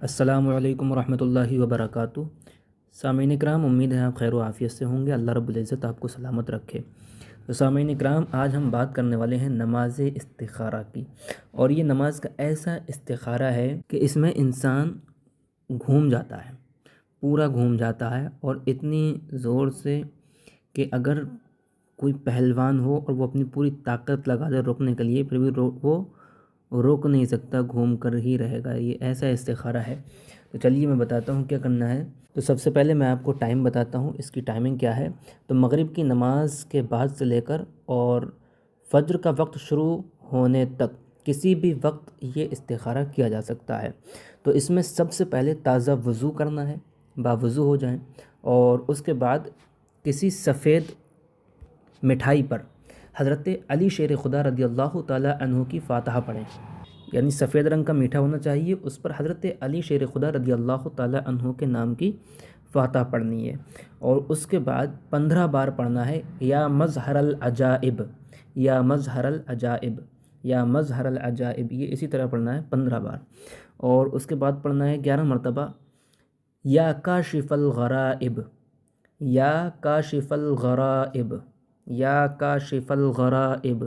السلام علیکم ورحمۃ اللہ وبرکاتہ۔ سامعین اکرام، امید ہے آپ خیر و عافیت سے ہوں گے۔ اللہ رب العزت آپ کو سلامت رکھے۔ تو سامعین اکرام، آج ہم بات کرنے والے ہیں نماز استخارہ کی، اور یہ نماز کا ایسا استخارہ ہے کہ اس میں انسان گھوم جاتا ہے، پورا گھوم جاتا ہے، اور اتنی زور سے کہ اگر کوئی پہلوان ہو اور وہ اپنی پوری طاقت لگا دے روکنے کے لیے، پھر بھی وہ روک نہیں سکتا، گھوم کر ہی رہے گا۔ یہ ایسا استخارہ ہے۔ تو چلیے میں بتاتا ہوں کیا کرنا ہے۔ تو سب سے پہلے میں آپ کو ٹائم بتاتا ہوں، اس کی ٹائمنگ کیا ہے۔ تو مغرب کی نماز کے بعد سے لے کر اور فجر کا وقت شروع ہونے تک کسی بھی وقت یہ استخارہ کیا جا سکتا ہے۔ تو اس میں سب سے پہلے تازہ وضو کرنا ہے، باوضو ہو جائیں، اور اس کے بعد کسی سفید مٹھائی پر حضرت علی شیر خدا رضی اللہ تعالیٰ عنہ کی فاتحہ پڑھیں، یعنی سفید رنگ کا میٹھا ہونا چاہیے، اس پر حضرت علی شیر خدا رضی اللہ تعالیٰ عنہ کے نام کی فاتحہ پڑھنی ہے، اور اس کے بعد 15 بار پڑھنا ہے یا مظہر العجائب، یا مظہر العجائب، یا مظہر العجائب، یہ اسی طرح پڑھنا ہے 15 بار، اور اس کے بعد پڑھنا ہے 11 مرتبہ یا کاشف الغرائب، یا کاشف الغرائب، یا کاشف الغرائب،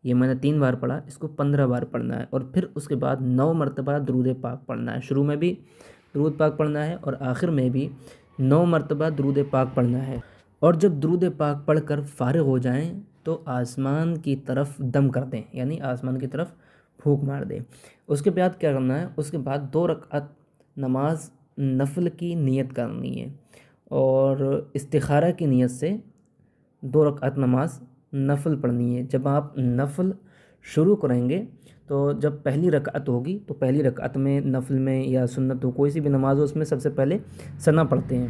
یہ میں نے 3 بار پڑھا، اس کو 15 بار پڑھنا ہے، اور پھر اس کے بعد 9 مرتبہ درود پاک پڑھنا ہے۔ شروع میں بھی درود پاک پڑھنا ہے اور آخر میں بھی 9 مرتبہ درود پاک پڑھنا ہے، اور جب درود پاک پڑھ کر فارغ ہو جائیں تو آسمان کی طرف دم کر دیں، یعنی آسمان کی طرف پھونک مار دیں۔ اس کے بعد کیا کرنا ہے، اس کے بعد 2 رکعت نماز نفل کی نیت کرنی ہے، اور استخارہ کی نیت سے 2 رکعت نماز نفل پڑھنی ہے۔ جب آپ نفل شروع کریں گے تو جب پہلی رکعت ہوگی تو پہلی رکعت میں نفل میں یا سنت ہو، کوئی سی بھی نماز ہو، اس میں سب سے پہلے ثنا پڑھتے ہیں،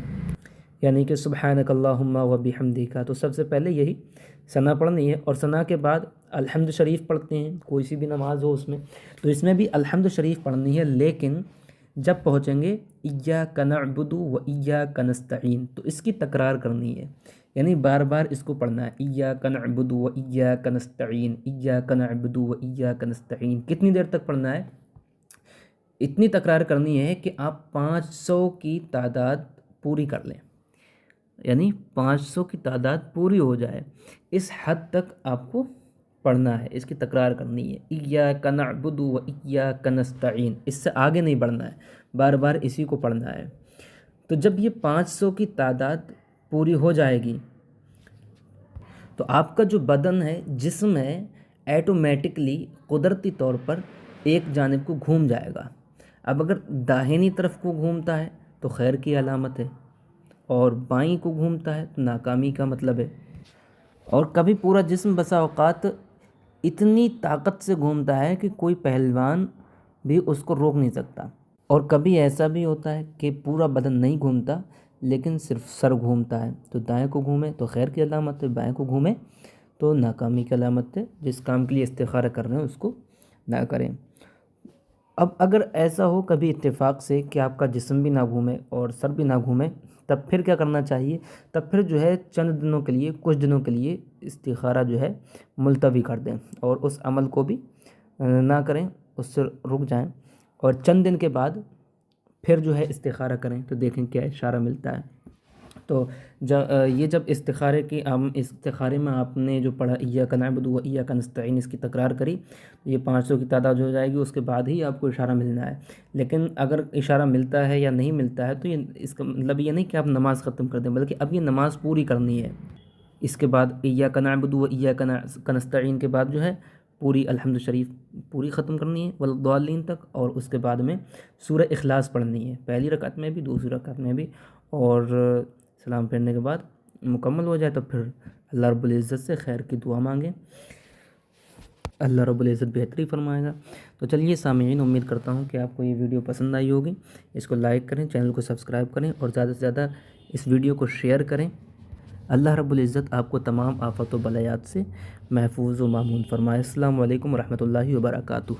یعنی کہ سبحانک اللہم و بحمدک، تو سب سے پہلے یہی ثنا پڑھنی ہے، اور ثنا کے بعد الحمد شریف پڑھتے ہیں، کوئی سی بھی نماز ہو اس میں، تو اس میں بھی الحمد شریف پڑھنی ہے، لیکن جب پہنچیں گے ایاک نعبد و ایاک نستعین تو اس کی تکرار کرنی ہے، یعنی بار بار اس کو پڑھنا ہے، ایاک نعبد و ایاک نستعین، ایاک نعبد و ایاک نستعین۔ کتنی دیر تک پڑھنا ہے؟ اتنی تکرار کرنی ہے کہ آپ 500 کی تعداد پوری کر لیں، یعنی 500 کی تعداد پوری ہو جائے، اس حد تک آپ کو پڑھنا ہے، اس کی تکرار کرنی ہے، ایاک نعبد و ایاک نستعین، اس سے آگے نہیں بڑھنا ہے، بار بار اسی کو پڑھنا ہے۔ تو جب یہ 500 کی تعداد پوری ہو جائے گی تو آپ کا جو بدن ہے، جسم ہے، ایٹومیٹکلی قدرتی طور پر ایک جانب کو گھوم جائے گا۔ اب اگر داہنی طرف کو گھومتا ہے تو خیر کی علامت ہے، اور بائیں کو گھومتا ہے تو ناکامی کا مطلب ہے، اور کبھی پورا جسم بسا اوقات اتنی طاقت سے گھومتا ہے کہ کوئی پہلوان بھی اس کو روک نہیں سکتا، اور کبھی ایسا بھی ہوتا ہے کہ پورا بدن نہیں گھومتا لیکن صرف سر گھومتا ہے، تو دائیں کو گھومے تو خیر کی علامت ہے، بائیں کو گھومے تو ناکامی کی علامت ہے، جس کام کے لیے استخارہ کر رہے ہیں اس کو نہ کریں۔ اب اگر ایسا ہو کبھی اتفاق سے کہ آپ کا جسم بھی نہ گھومے اور سر بھی نہ گھومے، تب پھر کیا کرنا چاہیے؟ تب پھر جو ہے چند دنوں کے لیے، کچھ دنوں کے لیے استخارہ جو ہے ملتوی کر دیں، اور اس عمل کو بھی نہ کریں، اس سے رک جائیں، اور چند دن کے بعد پھر جو ہے استخارہ کریں تو دیکھیں کیا اشارہ ملتا ہے۔ تو یہ جب استخارے میں آپ نے جو پڑھا ایاک نعبد و ایاک نستعین، اس کی تکرار کری، یہ 500 کی تعداد ہو جائے گی، اس کے بعد ہی آپ کو اشارہ ملنا ہے۔ لیکن اگر اشارہ ملتا ہے یا نہیں ملتا ہے تو اس کا مطلب یہ نہیں کہ آپ نماز ختم کر دیں، بلکہ اب یہ نماز پوری کرنی ہے۔ اس کے بعد ایاک نعبد و ایاک نستعین کے بعد جو ہے پوری الحمد شریف پوری ختم کرنی ہے والضالین تک، اور اس کے بعد میں سورہ اخلاص پڑھنی ہے، پہلی رکعت میں بھی دوسری رکعت میں بھی، اور سلام پھیرنے کے بعد مکمل ہو جائے تو پھر اللہ رب العزت سے خیر کی دعا مانگیں، اللہ رب العزت بہتری فرمائے گا۔ تو چلیے سامعین، امید کرتا ہوں کہ آپ کو یہ ویڈیو پسند آئی ہوگی، اس کو لائک کریں، چینل کو سبسکرائب کریں، اور زیادہ سے زیادہ اس ویڈیو کو شیئر کریں۔ اللہ رب العزت آپ کو تمام آفات و بلایات سے محفوظ و مامون فرمائے۔ السلام علیکم ورحمۃ اللہ وبرکاتہ۔